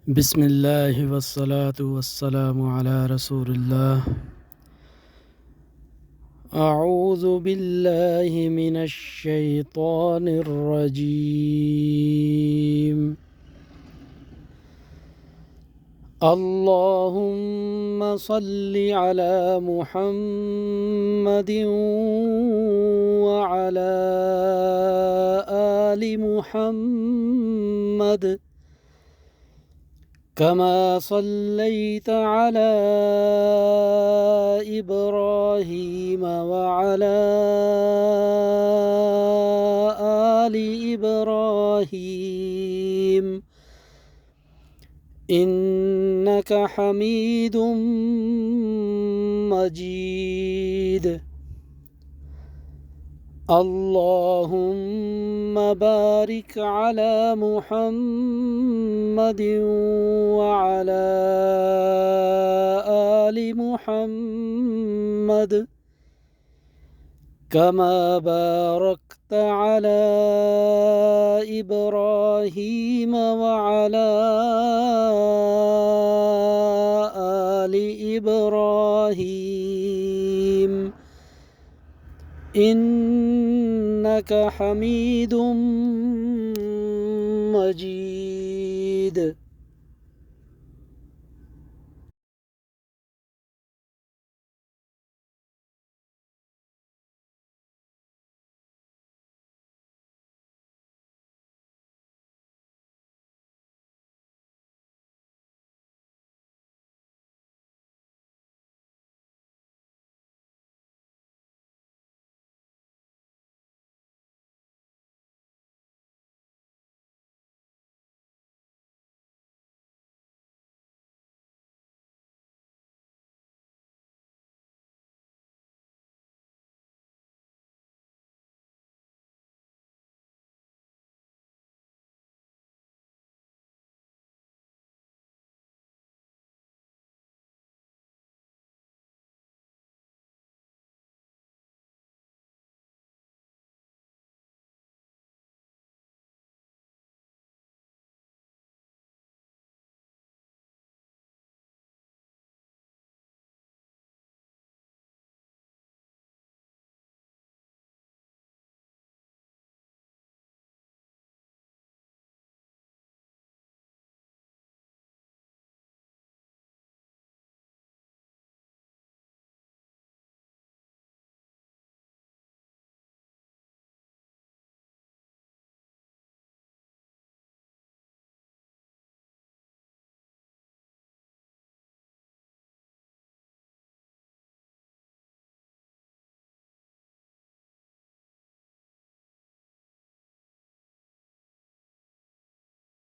बिस्मिल्लाहि वस्सलातु वस्सलामु अला रसूलिल्लाह। अऊज़ु बिल्लाहि मिनश शैतानिर रजीम। अल्लाहुम्मा सल्लि अला मुहम्मदिन व अला आलि मुहम्मद कमा सल्लैत अला इब्राहीम व अला आलि इब्राहीम इन्नक हमीदुम मजीद। अल्लाहुम्मा बारिक अला मुहम्मदिन व अला आलि मुहम्मद कमा बारकत अला इब्राहीम व अला आलि इब्राहीम इन्नक हमीदुम मजीद।